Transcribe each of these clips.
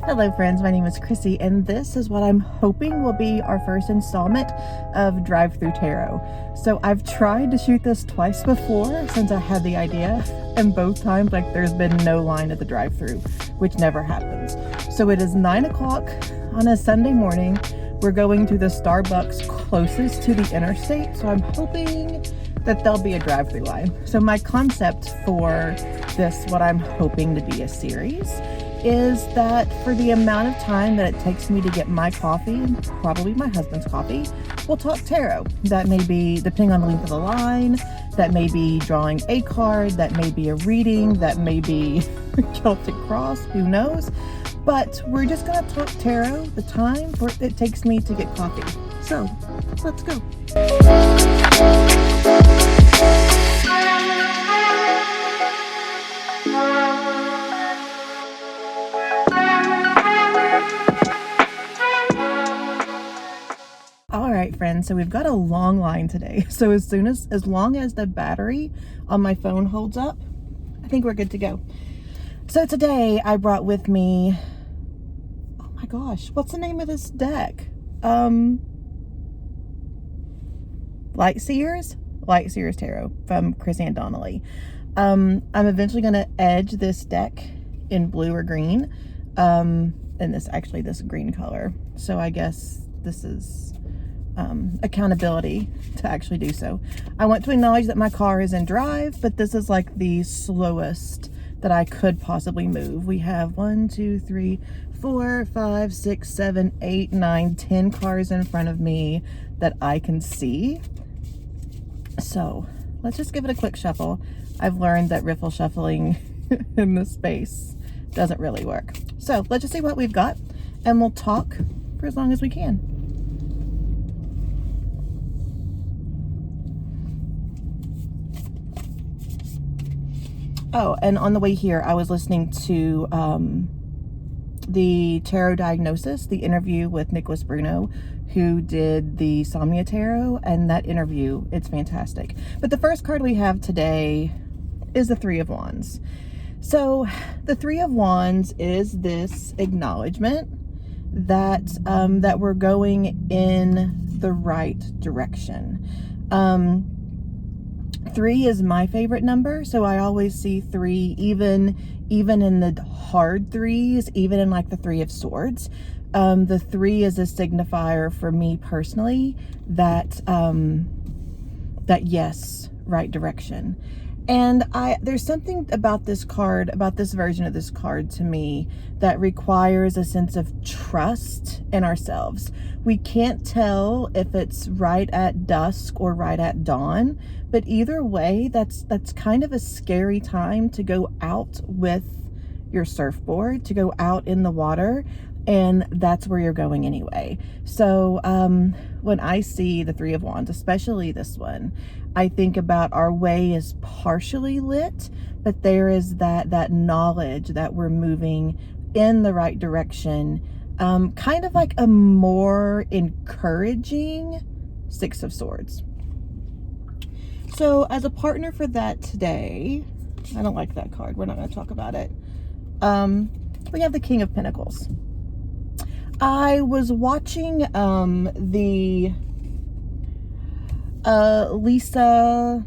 Hello friends, my name is Chrissy and this is what I'm hoping will be our first installment of Drive-Thru Tarot. So I've tried to shoot this twice before since I had the idea, and both times there's been no line at the drive-thru, which never happens. So it is 9 o'clock on a Sunday morning. We're going to the Starbucks closest to the interstate, so I'm hoping that there'll be a drive-thru line. So my concept for this, what I'm hoping to be a series, is that for the amount of time that it takes me to get my coffee, and probably my husband's coffee, we'll talk tarot. That may be, depending on the length of the line, that may be drawing a card, that may be a reading, that may be Celtic Cross, who knows? But we're just gonna talk tarot the time it takes me to get coffee. So, let's go. Alright friends, so we've got a long line today. So as long as the battery on my phone holds up, I think we're good to go. So today I brought with me, oh my gosh, what's the name of this deck? Light Seers Tarot from Chris and Donnelly. I'm eventually going to edge this deck in blue or green, and this green color. So I guess this is accountability to actually do so. I want to acknowledge that my car is in drive, but this is like the slowest that I could possibly move. We have 1, 2, 3, 4, 5, 6, 7, 8, 9, 10 cars in front of me that I can see. So let's just give it a quick shuffle. I've learned that riffle shuffling in this space doesn't really work. So let's just see what we've got, and we'll talk for as long as we can. Oh, and on the way here, I was listening to the Tarot Diagnosis, the interview with Nicholas Bruno, who did the Somnia Tarot, and that interview, it's fantastic. But the first card we have today is the Three of Wands. So the Three of Wands is this acknowledgement that that we're going in the right direction. 3 is my favorite number, so I always see 3 even in the hard threes, even in like the 3 of Swords. The 3 is a signifier for me personally that that yes, right direction. And there's something about this card, about this version of this card to me, that requires a sense of trust in ourselves. We can't tell if it's right at dusk or right at dawn, but either way, that's kind of a scary time to go out with your surfboard, to go out in the water, and that's where you're going anyway. So when I see the Three of Wands, especially this one, I think about our way is partially lit, but there is that knowledge that we're moving in the right direction, kind of like a more encouraging Six of Swords. So as a partner for that today, I don't like that card. We're not going to talk about it. We have the King of Pentacles. I was watching the Lisa,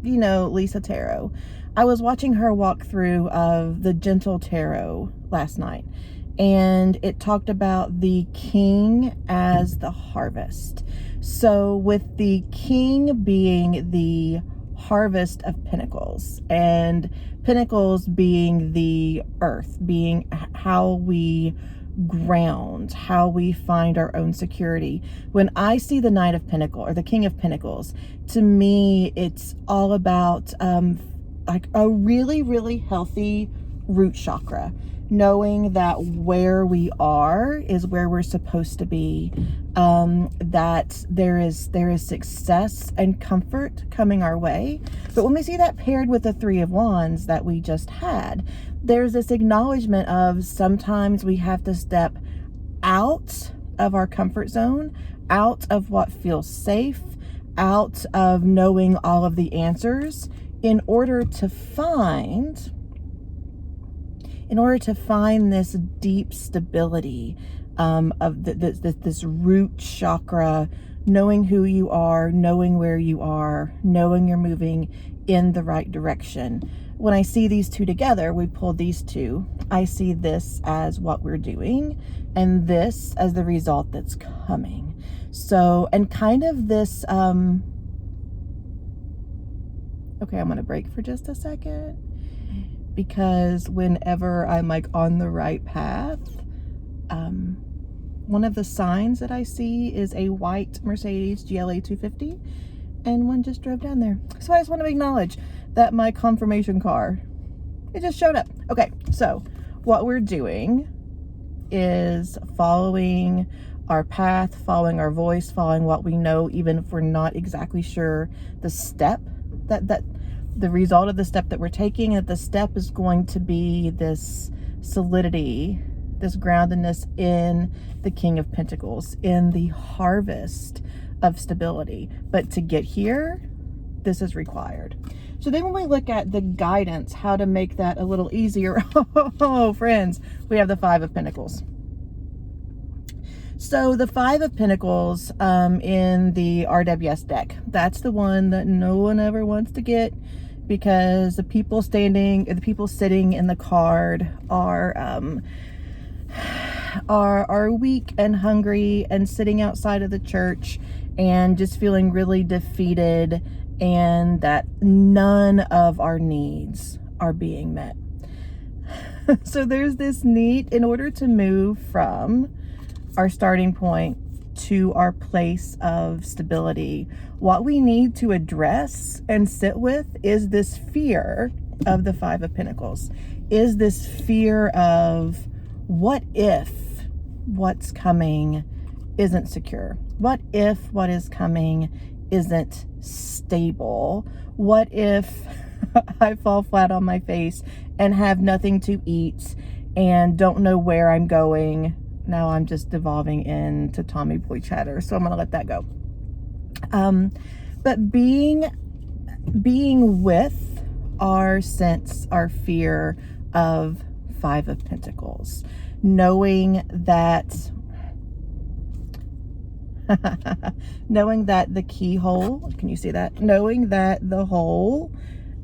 you know, Lisa Tarot. I was watching her walk through of the Gentle Tarot last night, and it talked about the king as the harvest. So with the king being the harvest of pentacles, and pentacles being the earth, being how we ground, how we find our own security. When I see the Knight of Pentacles or the King of Pentacles, to me it's all about like a really, really healthy root chakra, knowing that where we are is where we're supposed to be, that there is success and comfort coming our way. But when we see that paired with the Three of Wands that we just had, there's this acknowledgement of sometimes we have to step out of our comfort zone, out of what feels safe, out of knowing all of the answers, in order to find in order to find this deep stability of this root chakra, knowing who you are, knowing where you are, knowing you're moving in the right direction. When I see these two together, we pulled these two, I see this as what we're doing and this as the result that's coming. So, and kind of this, okay, I'm going to break for just a second, because whenever I'm like on the right path, one of the signs that I see is a white Mercedes GLA 250, and one just drove down there. So I just want to acknowledge that my confirmation car, it just showed up. Okay, so what we're doing is following our path, following our voice, following what we know, even if we're not exactly sure the step that the result of the step that we're taking. That the step is going to be this solidity, this groundedness in the King of Pentacles, in the harvest of stability. But to get here, this is required. So then when we look at the guidance, how to make that a little easier, oh, friends, we have the Five of Pentacles. So the Five of Pentacles in the RWS deck, that's the one that no one ever wants to get, because the people sitting in the card are weak and hungry and sitting outside of the church and just feeling really defeated, and that none of our needs are being met. So there's this need, in order to move from our starting point to our place of stability, what we need to address and sit with is this fear of the Five of Pentacles, is this fear of, what if what's coming isn't secure? What if what is coming isn't stable? What if I fall flat on my face and have nothing to eat and don't know where I'm going? Now I'm just devolving into Tommy Boy chatter, so I'm gonna let that go. But being with our sense, our fear of Five of Pentacles, knowing that knowing that the keyhole, can you see that? Knowing that the hole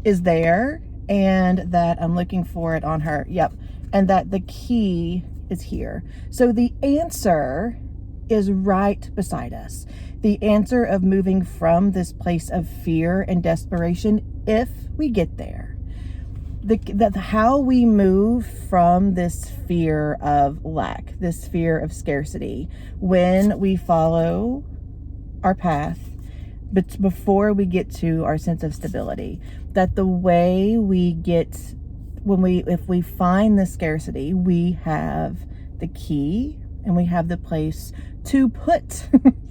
is there and that I'm looking for it on her. Yep. And that the key is here. So the answer is right beside us. The answer of moving from this place of fear and desperation, if we get there. How we move from this fear of lack, this fear of scarcity, when we follow our path, but before we get to our sense of stability, that the way we get, if we find the scarcity, we have the key and we have the place to put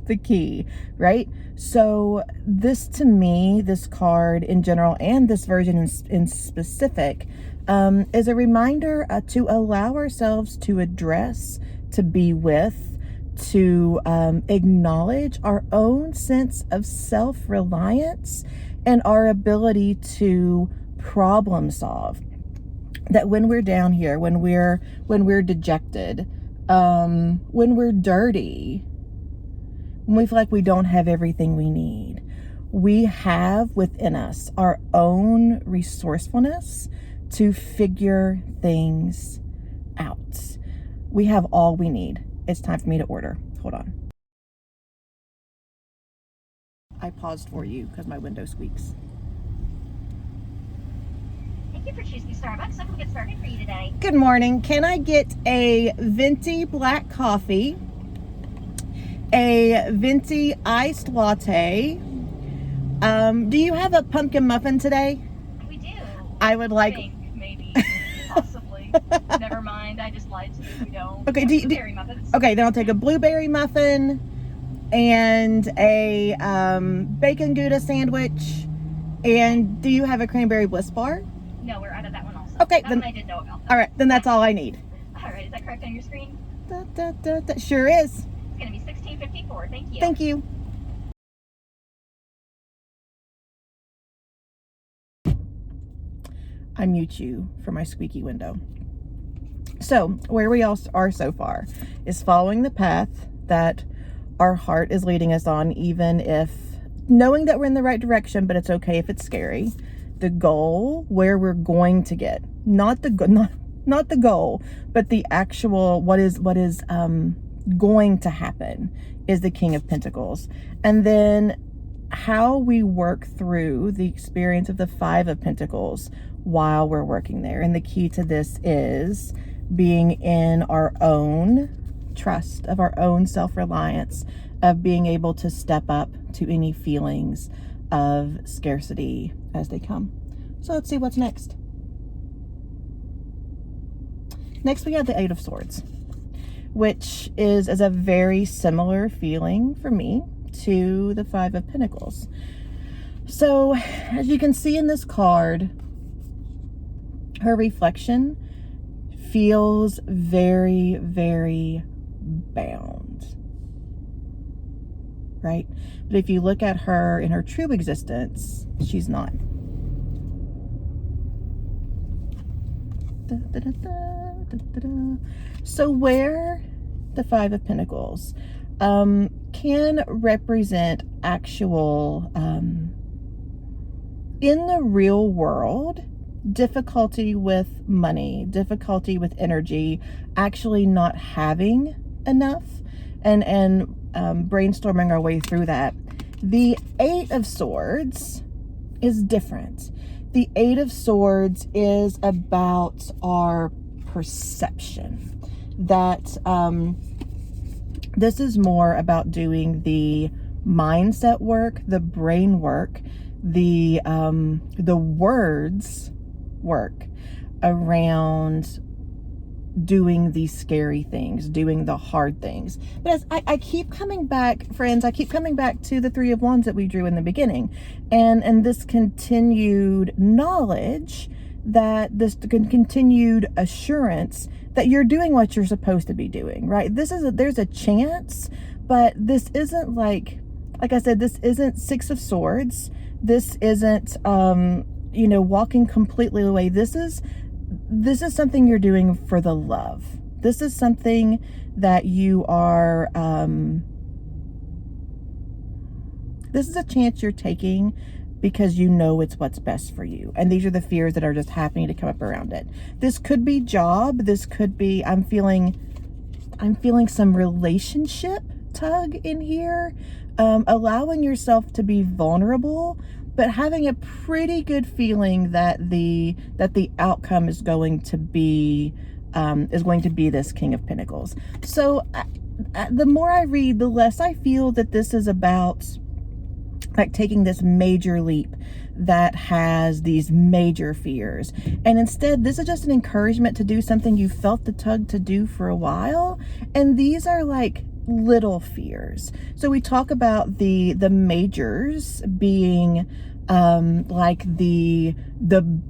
the key, right? So this, to me, this card in general and this version in specific, is a reminder to allow ourselves to address, to be with, to acknowledge our own sense of self-reliance and our ability to problem solve. That when we're down here, when we're dejected, when we're dirty, when we feel like we don't have everything we need, we have within us our own resourcefulness to figure things out. We have all we need. It's time for me to order. Hold on. I paused for you because my window squeaks. Thank you for choosing Starbucks. I can get started for you today. Good morning. Can I get a venti black coffee, a venti iced latte? Do you have a pumpkin muffin today? We do. I would like. Maybe, possibly. Never mind. I just lied to you. We don't. Okay. Blueberry muffins. Okay, then I'll take a blueberry muffin and a bacon Gouda sandwich. And do you have a cranberry bliss bar? No, we're out of that one also. Okay, that then one I did know about. All right, then that's all I need. All right, is that correct on your screen? Sure is. It's going to be $16.54. Thank you. Thank you. I mute you for my squeaky window. So where we all are so far is following the path that our heart is leading us on, even if knowing that we're in the right direction, but it's okay if it's scary. The goal, where we're going to get, not the goal, but the actual what is going to happen is the King of Pentacles. And then how we work through the experience of the Five of Pentacles while we're working there. And the key to this is being in our own trust, of our own self-reliance, of being able to step up to any feelings of scarcity as they come. So let's see what's next. Next we have the Eight of Swords, which is a very similar feeling for me to the Five of Pentacles. So as you can see in this card, her reflection feels very, very bound, right? But if you look at her in her true existence, she's not. So where the Five of Pentacles can represent actual, in the real world, difficulty with money, difficulty with energy, actually not having enough, and brainstorming our way through that. The Eight of Swords is different. The Eight of Swords is about our perception. That this is more about doing the mindset work, the brain work, the words work around doing these scary things, doing the hard things. But as I keep coming back, friends, I keep coming back to the Three of Wands that we drew in the beginning, and this continued knowledge, that this continued assurance that you're doing what you're supposed to be doing, right? There's a chance, but this isn't like I said, this isn't Six of Swords. This isn't walking completely away. This is something you're doing for the love. This is something that you are, this is a chance you're taking because you know it's what's best for you. And these are the fears that are just happening to come up around it. This could be job. This could be, I'm feeling some relationship tug in here. Allowing yourself to be vulnerable, but having a pretty good feeling that the outcome is going to be this King of Pentacles. So the more I read, the less I feel that this is about like taking this major leap that has these major fears. And instead, this is just an encouragement to do something you felt the tug to do for a while. And these are like little fears. So we talk about the majors being like the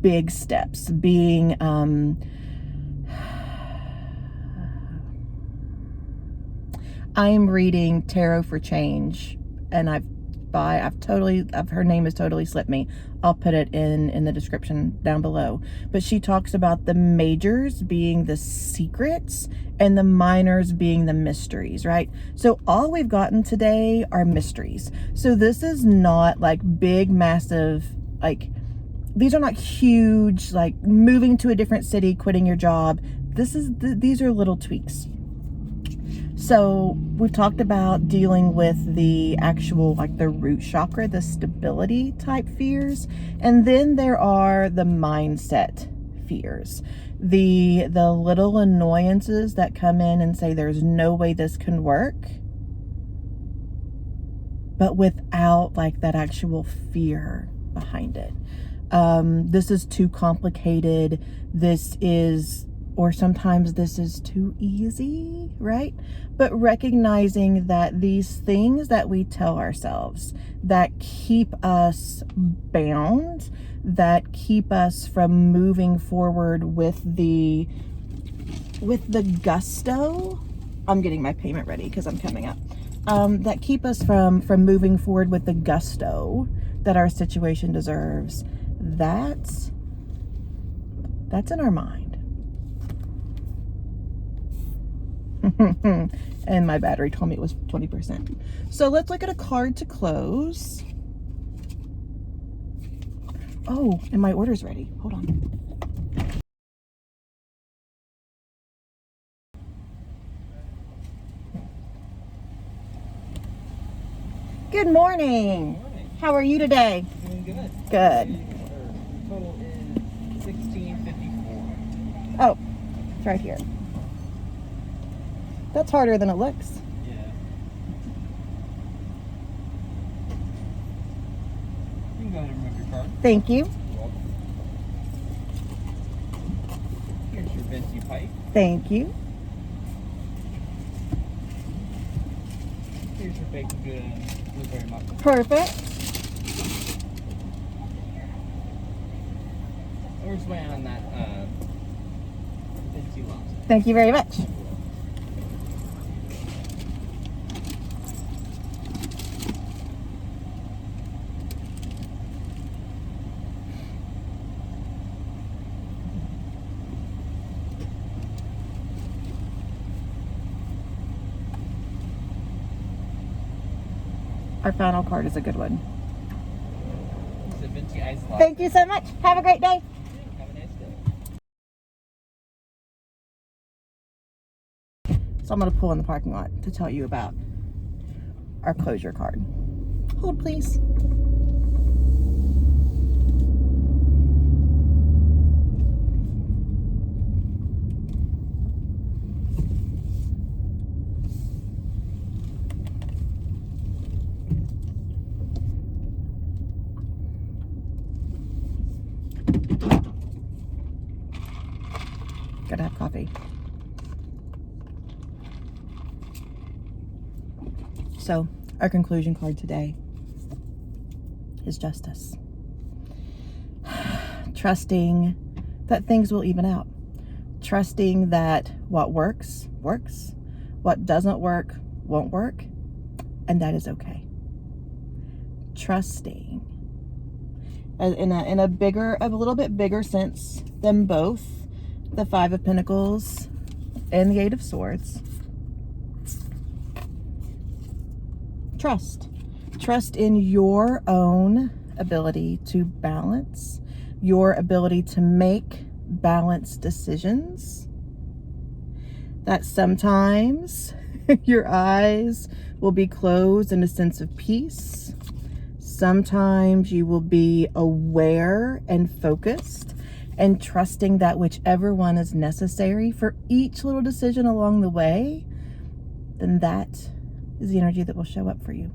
big steps, being I'm reading Tarot for Change, and her name has totally slipped me. I'll put it in the description down below. But she talks about the majors being the secrets and the minors being the mysteries, right? So all we've gotten today are mysteries. So this is not like big, massive, like these are not huge, like moving to a different city, quitting your job. These are little tweaks. So we've talked about dealing with the actual, like the root chakra, the stability type fears. And then there are the mindset fears, the little annoyances that come in and say, there's no way this can work, but without like that actual fear behind it. This is too complicated. Or sometimes this is too easy, right? But recognizing that these things that we tell ourselves that keep us bound, that keep us from moving forward with the gusto. I'm getting my payment ready because I'm coming up. That keep us from moving forward with the gusto that our situation deserves. That's in our mind. And my battery told me it was 20%. So let's look at a card to close. Oh, and my order's ready. Hold on. Good morning. How are you today? Doing good. Good. Total is 1654. Oh, it's right here. That's harder than it looks. Yeah. You can go ahead and remove your card. Thank you. You're welcome. Here's your venti pipe. Thank you. Here's your baked good blueberry muffin. Perfect. We're just waiting on that venti lobster. Thank you very much. Our final card is a good one. It's a venti ice lobster. Thank you so much. Have a great day. Have a nice day. So I'm going to pull in the parking lot to tell you about our closure card. Hold, please. Gotta have coffee. So, our conclusion card today is justice. Trusting that things will even out. Trusting that what works, works. What doesn't work, won't work. And that is okay. Trusting. In a little bit bigger sense than both the Five of Pentacles and the Eight of Swords. Trust. Trust in your own ability to balance, your ability to make balanced decisions. That sometimes your eyes will be closed in a sense of peace. Sometimes you will be aware and focused and trusting that whichever one is necessary for each little decision along the way, then that is the energy that will show up for you.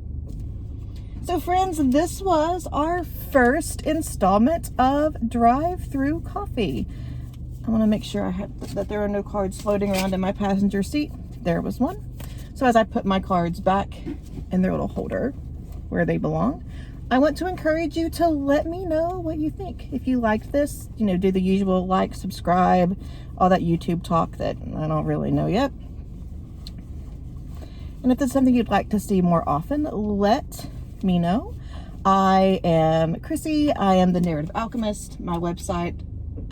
So friends, this was our first installment of Drive-Thru Coffee. I want to make sure that there are no cards floating around in my passenger seat. There was one. So as I put my cards back in their little holder where they belong, I want to encourage you to let me know what you think. If you liked this, do the usual like, subscribe, all that YouTube talk that I don't really know yet. And if there's something you'd like to see more often, let me know. I am Chrissy. I am the Narrative Alchemist. My website,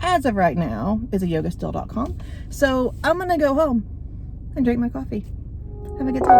as of right now, is yogastill.com. So I'm going to go home and drink my coffee. Have a good day.